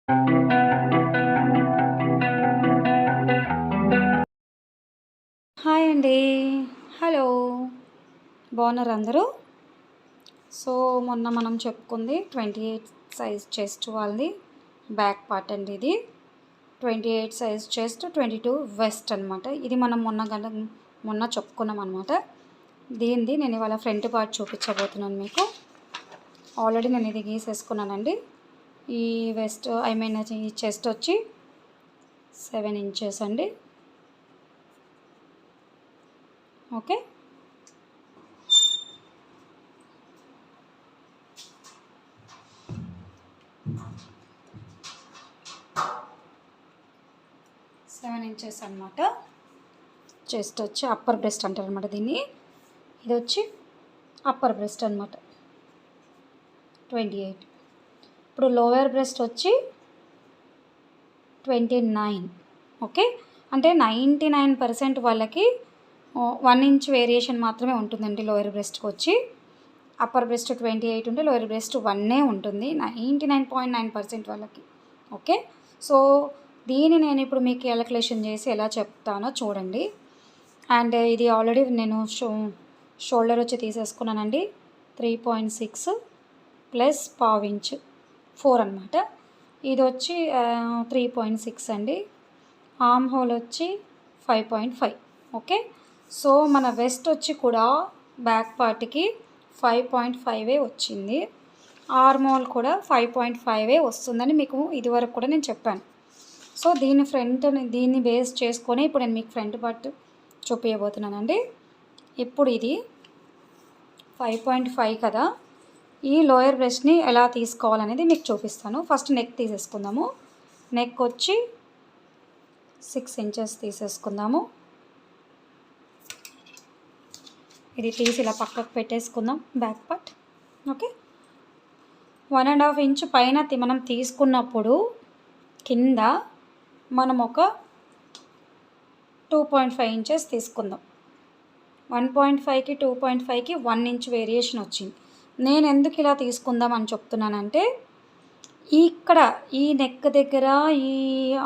Hi అండి. Hello. బాగున్నారా అందరూ? సో మొన్న మనం చెప్పుకుంది 28 సైజ్ చెస్ట్ వాళ్ళది బ్యాక్ పార్ట్ అండి. ఇది 28 సైజ్ చెస్ట్, 22 వెస్ట్ అనమాట. ఇది మనం మొన్న చెప్పుకున్నాం అనమాట. దీనిది నేను ఇవాళ ఫ్రంట్ పార్ట్ చూపించబోతున్నాను మీకు. ఆల్రెడీ నేను ఇది గీసేసుకున్నానండి. ఈ వెస్ట్ ఈ చెస్ట్ వచ్చి 7 ఇంచెస్ అండి. ఓకే, సెవెన్ ఇంచెస్ అనమాట. చెస్ట్ వచ్చి అప్పర్ బ్రెస్ట్ అంటారు అనమాట దీన్ని. ఇది వచ్చి అప్పర్ బ్రెస్ట్ అనమాట 28. ఇప్పుడు లోయర్ బ్రెస్ట్ వచ్చి 29. ఓకే, అంటే 99% వాళ్ళకి 1 ఇంచ్ వేరియేషన్ మాత్రమే ఉంటుందండి లోయర్ బ్రెస్ట్కి వచ్చి. అప్పర్ బ్రెస్ట్ 28 ఉంటే లోయర్ బ్రెస్ట్ 1 ఉంటుంది 99.9% వాళ్ళకి. ఓకే, సో దీన్ని నేను ఇప్పుడు మీకు క్యాలిక్యులేషన్ చేసి ఎలా చెప్తానో చూడండి. అండ్ ఇది ఆల్రెడీ నేను షోల్డర్ వచ్చి తీసేసుకున్నానండి. 3.6 ప్లస్ పావు ఇంచ్ 4 అనమాట. ఇది వచ్చి 3.6 అండి. ఆర్మ్ హోల్ వచ్చి 5.5. ఓకే, సో మన వెస్ట్ వచ్చి కూడా బ్యాక్ పార్ట్కి 5.5 వచ్చింది. ఆర్మ్ హోల్ కూడా 5.5 వస్తుందని మీకు ఇదివరకు కూడా నేను చెప్పాను. సో దీన్ని బేస్ చేసుకొని ఇప్పుడు నేను మీకు ఫ్రంట్ పార్ట్ చూపించబోతున్నానండి. ఇప్పుడు ఇది 5.5 కదా, ఈ లోయర్ బ్రెస్ట్ని ఎలా తీసుకోవాలనేది మీకు చూపిస్తాను. First neck తీసేసుకుందాము. నెక్ వచ్చి 6 ఇంచెస్ తీసేసుకుందాము. ఇది తీసి ఇలా పక్కకు పెట్టేసుకుందాం బ్యాక్ పార్ట్. ఓకే, 1.5 ఇంచ్ పైన మనం తీసుకున్నప్పుడు కింద మనం ఒక 2.5 ఇంచెస్ తీసుకుందాం. 1.5కి 2.5కి 1 ఇంచ్ వేరియేషన్ వచ్చింది. నేను ఎందుకు ఇలా తీసుకుందాం అని చెప్తున్నానంటే, ఇక్కడ ఈ నెక్ దగ్గర ఈ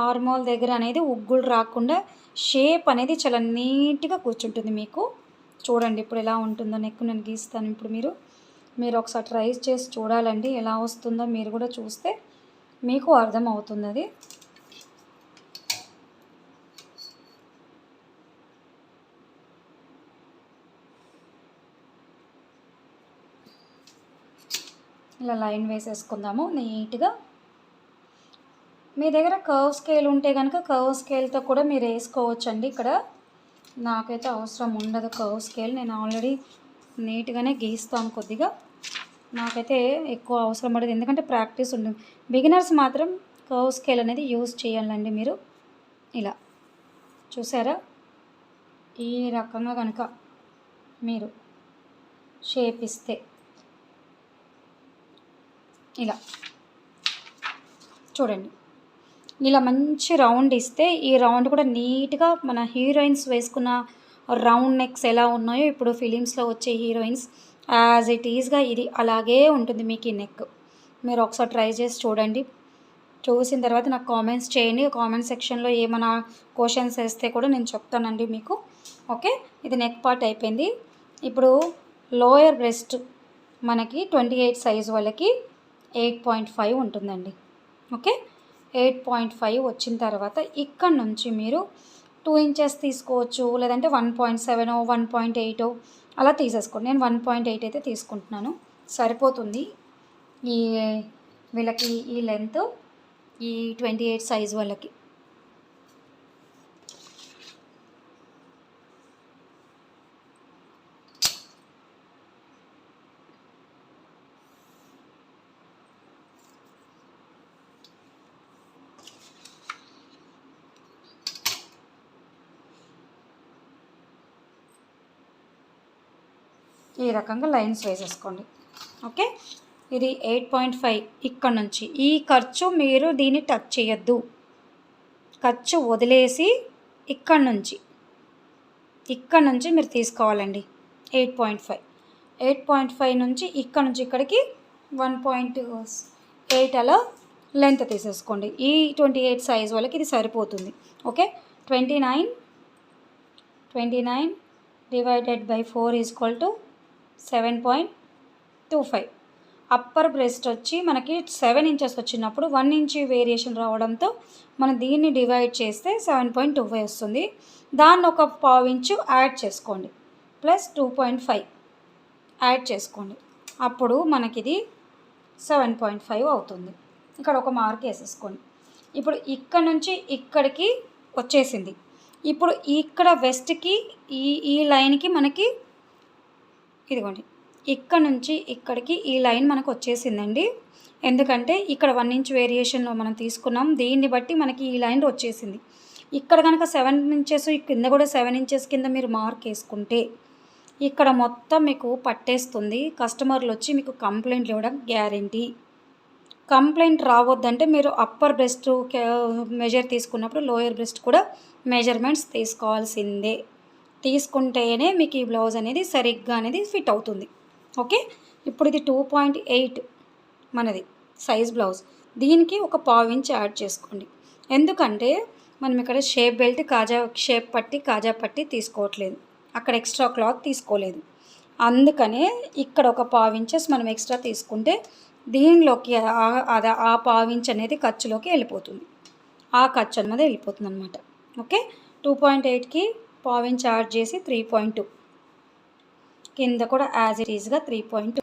ఆర్మోల్ దగ్గర అనేది ఉగ్గులు రాకుండా షేప్ అనేది చాలా నీట్గా కూర్చుంటుంది మీకు. చూడండి ఇప్పుడు ఎలా ఉంటుందో నెక్ నేను గీస్తాను. ఇప్పుడు మీరు ఒకసారి ట్రై చేసి చూడాలండి ఎలా వస్తుందో. మీరు కూడా చూస్తే మీకు అర్థమవుతుంది అది. ఇలా లైన్ వేసేసుకుందాము నీట్గా. మీ దగ్గర కర్వ్ స్కేల్ ఉంటే కనుక కర్వ్ స్కేల్తో కూడా మీరు వేసుకోవచ్చండి. ఇక్కడ నాకైతే అవసరం ఉండదు కర్వ్ స్కేల్. నేను ఆల్రెడీ నీట్గానే గీస్తాను కొద్దిగా. నాకైతే ఎక్కువ అవసరం పడదు, ఎందుకంటే ప్రాక్టీస్ ఉంటుంది. బిగినర్స్ మాత్రం కర్వ్ స్కేల్ అనేది యూజ్ చేయాలండి. మీరు ఇలా చూసారా, ఈ రకంగా కనుక మీరు షేప్ ఇస్తే ఇలా చూడండి, ఇలా మంచి రౌండ్ ఇస్తే ఈ రౌండ్ కూడా నీట్గా మన హీరోయిన్స్ వేసుకున్న రౌండ్ నెక్స్ ఎలా ఉన్నాయో ఇప్పుడు ఫిలిమ్స్లో వచ్చే హీరోయిన్స్ యాజ్ ఇట్ ఈజ్గా ఇది అలాగే ఉంటుంది మీకు ఈ నెక్. మీరు ఒకసారి ట్రై చేసి చూడండి. చూసిన తర్వాత నాకు కామెంట్స్ చేయండి. కామెంట్ సెక్షన్లో ఏమైనా క్వశ్చన్స్ వేస్తే కూడా నేను చెప్తానండి మీకు. ఓకే, ఇది నెక్ పార్ట్ అయిపోయింది. ఇప్పుడు లోయర్ బ్రెస్ట్ మనకి 28 సైజ్ వాళ్ళకి 8.5 ఉంటుందండి. ఓకే, 8.5 వచ్చిన తర్వాత ఇక్కడ నుంచి మీరు 2 ఇంచెస్ తీసుకోవచ్చు, లేదంటే 1.7 1.8 అలా తీసేసుకోండి. నేను 1.8 అయితే తీసుకుంటున్నాను, సరిపోతుంది వీళ్ళకి ఈ లెంత్, ఈ 28 సైజ్ వాళ్ళకి. ఈ రకంగా లైన్స్ వేసేసుకోండి. ఓకే, ఇది 8.5. ఇక్కడ నుంచి ఈ ఖర్చు మీరు దీన్ని టచ్ చేయొద్దు. ఖర్చు వదిలేసి ఇక్కడ నుంచి మీరు తీసుకోవాలండి 8.5. 8.5 నుంచి ఇక్కడ నుంచి ఇక్కడికి 1.8 అలా లెంత్ తీసేసుకోండి. ఈ 28 సైజ్ వాళ్ళకి ఇది సరిపోతుంది. Okay, 29 divided by 4 is equal to 7.25. Upper breast వచ్చి మనకి 7 ఇంచెస్ వచ్చినప్పుడు 1 ఇంచ్ వేరియేషన్ రావడంతో మనం దీన్ని డివైడ్ చేస్తే 7.25 వస్తుంది. దాన్ని ఒక పావు ఇంచు యాడ్ చేసుకోండి, ప్లస్ 2.5 యాడ్ చేసుకోండి. అప్పుడు మనకిది 7.5 అవుతుంది. ఇక్కడ ఒక మార్క్ వేసేసుకోండి. ఇప్పుడు ఇక్కడ నుంచి ఇక్కడికి వచ్చేసింది. ఇప్పుడు ఇక్కడ వెస్ట్కి ఈ లైన్కి మనకి ఇదిగోండి, ఇక్కడ నుంచి ఇక్కడికి ఈ లైన్ మనకు వచ్చేసిందండి. ఎందుకంటే ఇక్కడ 1 ఇంచ్ వేరియేషన్లో మనం తీసుకున్నాం, దీన్ని బట్టి మనకి ఈ లైన్ వచ్చేసింది. ఇక్కడ కనుక 7 ఇంచెస్, కింద కూడా 7 ఇంచెస్ కింద మీరు మార్క్ వేసుకుంటే ఇక్కడ మొత్తం మీకు పట్టేస్తుంది. కస్టమర్లు వచ్చి మీకు కంప్లైంట్లు ఇవ్వడం గ్యారెంటీ. కంప్లైంట్ రావద్దంటే మీరు అప్పర్ బ్రెస్ట్ మెజర్ తీసుకున్నప్పుడు లోయర్ బ్రెస్ట్ కూడా మెజర్మెంట్స్ తీసుకోవాల్సిందే. తీసుకుంటేనే మీకు ఈ బ్లౌజ్ అనేది సరిగ్గా అనేది ఫిట్ అవుతుంది. ఓకే, ఇప్పుడు ఇది 2.8 మనది సైజ్ బ్లౌజ్. దీనికి ఒక పావు ఇంచ్ యాడ్ చేసుకోండి. ఎందుకంటే మనం ఇక్కడ షేప్ బెల్ట్ షేప్ పట్టి కాజా పట్టి తీసుకోవట్లేదు, అక్కడ ఎక్స్ట్రా క్లాత్ తీసుకోలేదు. అందుకనే ఇక్కడ ఒక పావు ఇంచెస్ మనం ఎక్స్ట్రా తీసుకుంటే దీనిలోకి ఆ పావు ఇంచ్ అనేది ఖర్చులోకి వెళ్ళిపోతుంది, ఆ ఖర్చు అనేది వెళ్ళిపోతుంది అనమాట. ఓకే, 2.8కి పావు ఇంచ్ యాడ్ చేసి 3.2, కింద కూడా యాజ్ ఇట్ ఈజ్గా 3.2.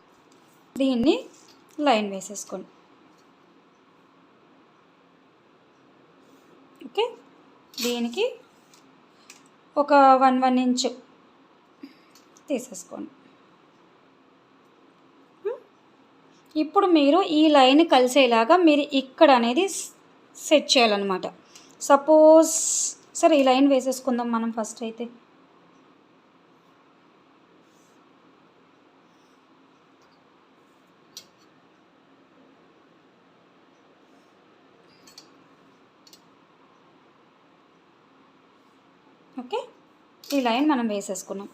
దీన్ని లైన్ వేసేసుకోండి. ఓకే, దీనికి ఒక 1 ఇంచ్ తీసేసుకోండి. ఇప్పుడు మీరు ఈ లైన్ కలిసేలాగా మీరు ఇక్కడ అనేది సెట్ చేయాలన్నమాట. సపోజ్ సరే ఈ లైన్ వేసేసుకుందాం మనం ఫస్ట్ అయితే. ఓకే, ఈ లైన్ మనం వేసేసుకున్నాం.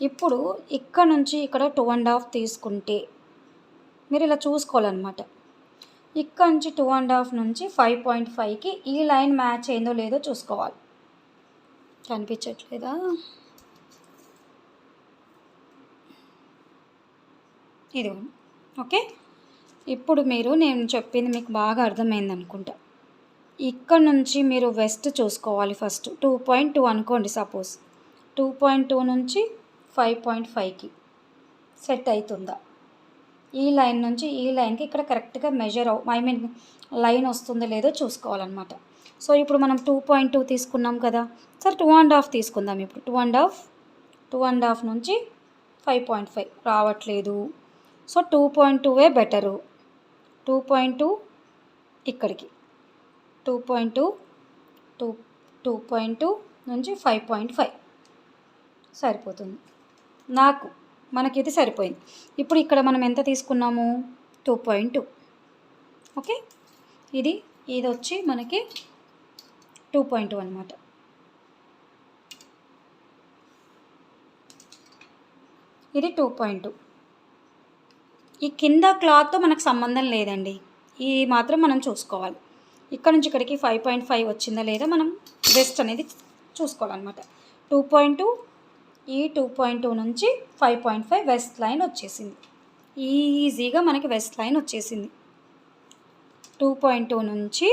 ఇప్పుడు ఇక్కడ నుంచి ఇక్కడ 2.5 తీసుకుంటే మీరు ఇలా చూసుకోవాలన్నమాట. ఇక్కడ నుంచి 2.5 నుంచి 5.5కి ఈ లైన్ మ్యాచ్ అయిందో లేదో చూసుకోవాలి. కనిపించట్లేదా? ఇది ఓకే. ఇప్పుడు నేను చెప్పింది మీకు బాగా అర్థమైంది అనుకుంటా. ఇక్కడ నుంచి మీరు వెస్ట్ చూసుకోవాలి ఫస్ట్. 2.2 అనుకోండి సపోజ్. 2.2 నుంచి 5.5కి సెట్ అవుతుందా? ఈ లైన్ నుంచి ఈ లైన్కి ఇక్కడ కరెక్ట్గా లైన్ వస్తుందో లేదో చూసుకోవాలన్నమాట. సో ఇప్పుడు మనం 2.2 తీసుకున్నాం కదా, సరే 2.5 తీసుకుందాం. ఇప్పుడు 2.5 నుంచి 5.5 రావట్లేదు. So 2.2 better. 2.2 ఇక్కడికి 2.2 నుంచి 5.5 సరిపోతుంది మనకిది సరిపోయింది. ఇప్పుడు ఇక్కడ మనం ఎంత తీసుకున్నాము? 2.2. ఓకే, ఇది వచ్చి మనకి 2.2 అనమాట. ఇది 2.2. ఈ కింద క్లాత్తో మనకు సంబంధం లేదండి, ఈ మాత్రం మనం చూసుకోవాలి. ఇక్కడ నుంచి ఇక్కడికి 5.5 వచ్చిందా లేదా మనం వెస్ట్ అనేది చూసుకోవాలన్నమాట. 2.2 ఈ 2.2 నుంచి 5.5 వెస్ట్ లైన్ వచ్చేసింది. ఈజీగా మనకి వెస్ట్ లైన్ వచ్చేసింది. 2.2 నుంచి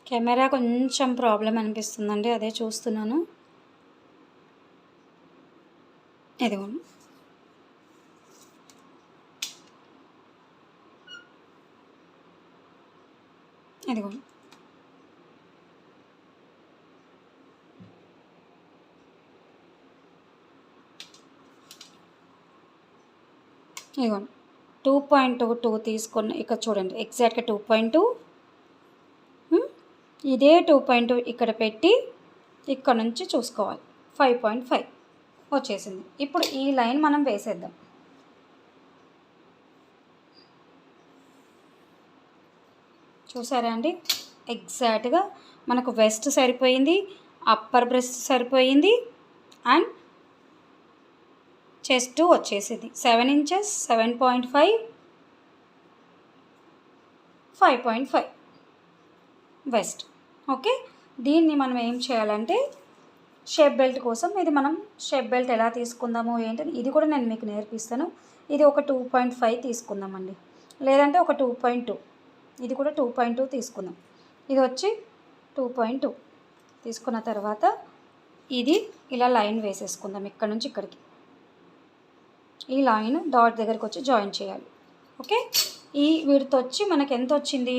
కెమెరా కొంచెం ప్రాబ్లం అనిపిస్తుందండి, అదే చూస్తున్నాను. ఇదిగోండి, ఇదిగోండి. ఇదిగోండి 2.22 తీసుకున్న ఇక్కడ చూడండి, ఎగ్జాక్ట్గా 2.2. ఇదే 2.2 ఇక్కడ పెట్టి ఇక్కడ నుంచి చూసుకోవాలి 5.5 వచ్చేసింది. ఇప్పుడు ఈ లైన్ మనం వేసేద్దాం. చూసారా అండి, ఎగ్జాక్ట్గా మనకు వెస్ట్ సరిపోయింది, అప్పర్ బ్రెస్ట్ సరిపోయింది, అండ్ చెస్ట్ వచ్చేసింది 7 ఇంచెస్, 7.5, 5.5 వెస్ట్. ఓకే, దీన్ని మనం ఏం చేయాలంటే షేప్ బెల్ట్ కోసం ఇది మనం షేప్ బెల్ట్ ఎలా తీసుకుందాము ఏంటని ఇది కూడా నేను మీకు నేర్పిస్తాను. ఇది ఒక 2.5 తీసుకుందామండి, లేదంటే ఒక 2.2, ఇది కూడా 2.2 తీసుకుందాం. ఇది వచ్చి 2.2 తీసుకున్న తర్వాత ఇది ఇలా లైన్ వేసేసుకుందాం. ఇక్కడ నుంచి ఇక్కడికి ఈ లైన్ డాట్ దగ్గరికి వచ్చి జాయిన్ చేయాలి. ఓకే, ఈ విడ్త్ వచ్చి మనకి ఎంత వచ్చింది,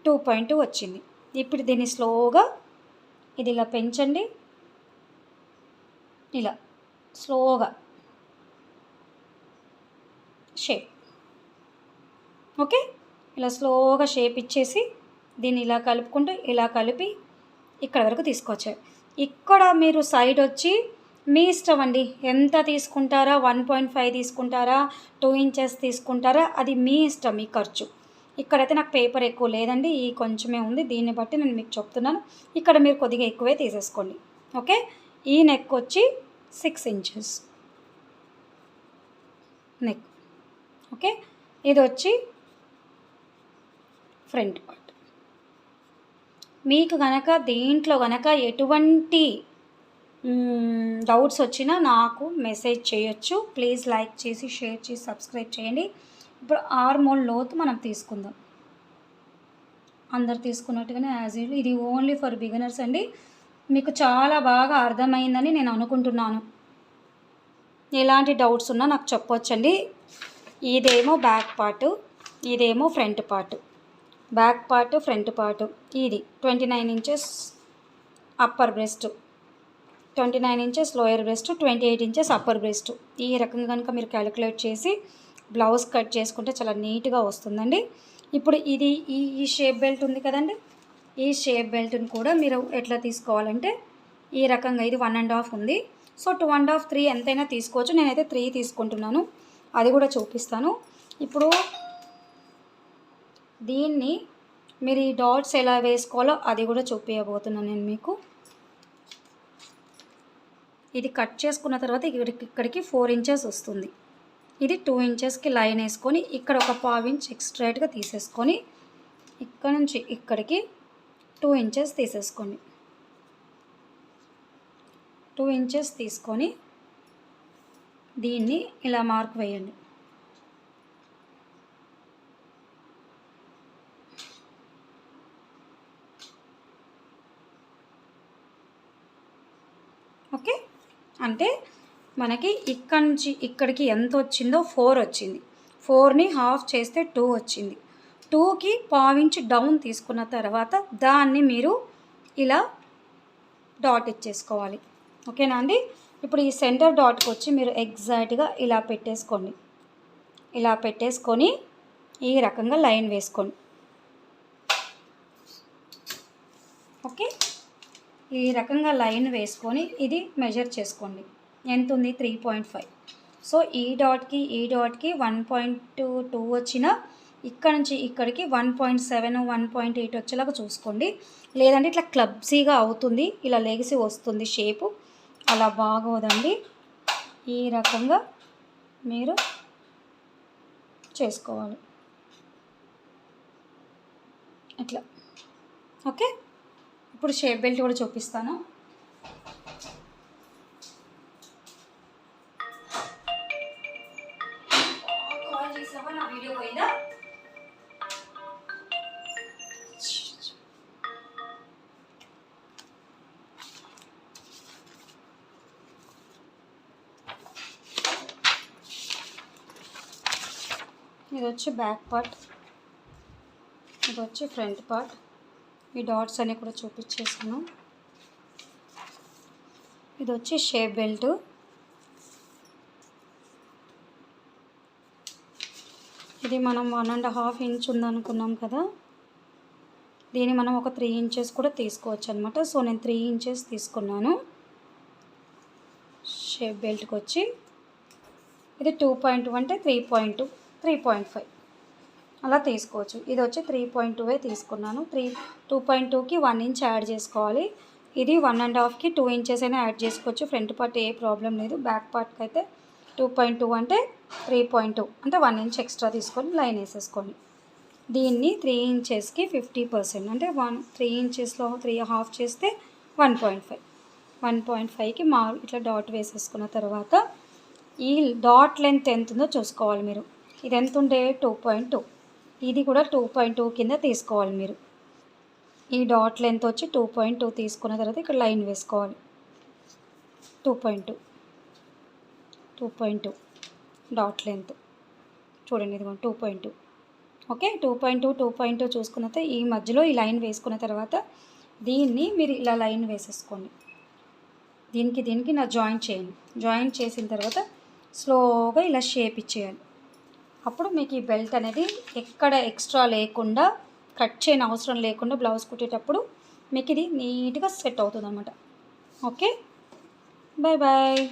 2.2 వచ్చింది. ఇప్పుడు దీన్ని స్లోగా ఇది ఇలా పెంచండి, ఇలా స్లోగా షేప్. ఓకే, ఇలా స్లోగా షేప్ ఇచ్చేసి దీన్ని ఇలా కలుపుకుంటూ ఇలా కలిపి ఇక్కడ వరకు తీసుకొచ్చారు. ఇక్కడ మీరు సైడ్ వచ్చి మీ ఇష్టం అండి, ఎంత తీసుకుంటారా, 1.5 తీసుకుంటారా, 2 ఇంచెస్ తీసుకుంటారా, అది మీ ఇష్టం, మీ ఖర్చు. ఇక్కడైతే నాకు పేపర్ ఎక్కువ లేదండి, ఈ కొంచెమే ఉంది, దీన్ని బట్టి నేను మీకు చెప్తున్నాను. ఇక్కడ మీరు కొద్దిగా ఎక్కువే తీసేసుకోండి. ఓకే, ఈ నెక్ వచ్చి 6 ఇంచెస్ నెక్. ఓకే, ఇది వచ్చి ఫ్రంట్ పార్ట్. మీకు కనుక దీంట్లో కనుక ఎటువంటి డౌట్స్ వచ్చినా నాకు మెసేజ్ చేయొచ్చు. ప్లీజ్ లైక్ చేసి షేర్ చేసి సబ్స్క్రైబ్ చేయండి. ఇప్పుడు ఆర్మోల్ లోతు మనం తీసుకుందాం, అందరు తీసుకున్నట్టుగానే యాజ్ యూజువల్. ఇది ఓన్లీ ఫర్ బిగినర్స్ అండి. మీకు చాలా బాగా అర్థమైందని నేను అనుకుంటున్నాను. ఎలాంటి డౌట్స్ ఉన్నా నాకు చెప్పొచ్చండి. ఇదేమో బ్యాక్ పార్ట్, ఇదేమో front part. Back part, front part. ఇది 29 inches upper breast, 29 inches lower breast, 28 inches upper breast. ఈ రకంగా కనుక మీరు క్యాలిక్యులేట్ చేసి బ్లౌజ్ కట్ చేసుకుంటే చాలా నీట్గా వస్తుందండి. ఇప్పుడు ఇది ఈ షేప్ బెల్ట్ ఉంది కదండి, ఈ షేప్ బెల్ట్ని కూడా మీరు ఎట్లా తీసుకోవాలంటే ఈ రకంగా ఇది 1.5 ఉంది. సో 2.5, 3 ఎంతైనా తీసుకోవచ్చు. నేనైతే 3 తీసుకుంటున్నాను, అది కూడా చూపిస్తాను. ఇప్పుడు దీన్ని మీరు ఈ డాట్స్ ఎలా వేసుకోవాలో అది కూడా చూపించబోతున్నాను నేను మీకు. ఇది కట్ చేసుకున్న తర్వాత ఇక్కడికి 4 ఇంచెస్ వస్తుంది. ఇది 2 ఇంచెస్కి లైన్ వేసుకొని ఇక్కడ ఒక 1/2 ఇంచ్ ఎక్స్ట్రాగా తీసేసుకొని ఇక్కడ నుంచి ఇక్కడికి 2 ఇంచెస్ తీసేసుకోండి. 2 ఇంచెస్ తీసుకొని దీన్ని ఇలా మార్క్ వేయండి. ఓకే, అంటే మనకి ఇక్కడ నుంచి ఇక్కడికి ఎంత వచ్చిందో 4 వచ్చింది. 4ని హాఫ్ చేస్తే 2 వచ్చింది. 2కి 1/2 ఇంచ్ డౌన్ తీసుకున్న తర్వాత దాన్ని మీరు ఇలా డాట్ ఇచ్చేసుకోవాలి. ఓకేనా అండి. ఇప్పుడు ఈ సెంటర్ డాట్కి వచ్చి మీరు ఎగ్జాక్ట్గా ఇలా పెట్టేసుకోండి. ఇలా పెట్టేసుకొని ఈ రకంగా లైన్ వేసుకోండి. ఓకే, ఈ రకంగా లైన్ వేసుకొని ఇది మెజర్ చేసుకోండి. ఎంత ఉంది, 3.5. సో ఈ డాట్కి 1.2 వచ్చిన ఇక్కడ నుంచి ఇక్కడికి 1.7, 1.8 వచ్చేలాగా చూసుకోండి. లేదంటే ఇట్లా క్లబ్సీగా అవుతుంది, ఇలా లెగిసి వస్తుంది షేపు, అలా బాగోదండి. ఈ రకంగా మీరు చేసుకోవాలి ఇట్లా. ఓకే, ఇప్పుడు షేప్ బెల్ట్ కూడా చూపిస్తాను. నా వీడియో పోయిందా? ఇది వచ్చి బ్యాక్ పార్ట్, ఇది వచ్చి ఫ్రంట్ పార్ట్. ఈ డాట్స్ అన్నీ కూడా చూపించేసాను. ఇది వచ్చి షేప్ బెల్ట్. ఇది మనం 1.5 ఇంచ్ ఉందనుకున్నాం కదా, దీన్ని మనం ఒక 3 ఇంచెస్ కూడా తీసుకోవచ్చు అనమాట. సో నేను 3 ఇంచెస్ తీసుకున్నాను. షేప్ బెల్ట్కి వచ్చి ఇది 2.2 అంటే 3.2 3.5 అలా తీసుకోవచ్చు. ఇది వచ్చి 3.2 తీసుకున్నాను. 2.2కి 1 ఇంచ్ యాడ్ చేసుకోవాలి. ఇది 1.5కి 2 ఇంచెస్ అయినా యాడ్ చేసుకోవచ్చు. ఫ్రంట్ పార్ట్ ఏ ప్రాబ్లం లేదు. బ్యాక్ పార్ట్కి అయితే 2.2 అంటే 3.2 అంటే 1 ఇంచ్ ఎక్స్ట్రా తీసుకొని లైన్ వేసేసుకోండి. దీన్ని 3 ఇంచెస్కి 50% అంటే 3 ఇంచెస్లో 3.5 చేస్తే 1.5 1.5కి ఇట్లా డాట్ వేసేసుకున్న తర్వాత ఈ డాట్ లెంత్ ఎంత ఉందో చూసుకోవాలి మీరు. ఇది ఎంత ఉంటే 2.2, ఇది కూడా 2.2 కింద తీసుకోవాలి మీరు. ఈ డాట్ లెంత్ వచ్చి 2.2 తీసుకున్న తర్వాత ఇక్కడ లైన్ వేసుకోవాలి. 2.2 డాట్ లెంత్ చూడండి, ఇదిగోండి 2.2. ఓకే, 2.2 చూసుకున్న తర్వాత ఈ మధ్యలో ఈ లైన్ వేసుకున్న తర్వాత దీన్ని మీరు ఇలా లైన్ వేసేసుకోండి. దీనికి నా జాయింట్ చేయండి. జాయింట్ చేసిన తర్వాత స్లోగా ఇలా షేప్ ఇచ్చేయాలి. అప్పుడు మీకు ఈ బెల్ట్ అనేది ఎక్కడ ఎక్స్ట్రా లేకుండా, కట్ చేయని అవసరం లేకుండా బ్లౌజ్ కుట్టేటప్పుడు మీకు ఇది నీట్గా సెట్ అవుతుంది అన్నమాట. Okay, bye bye.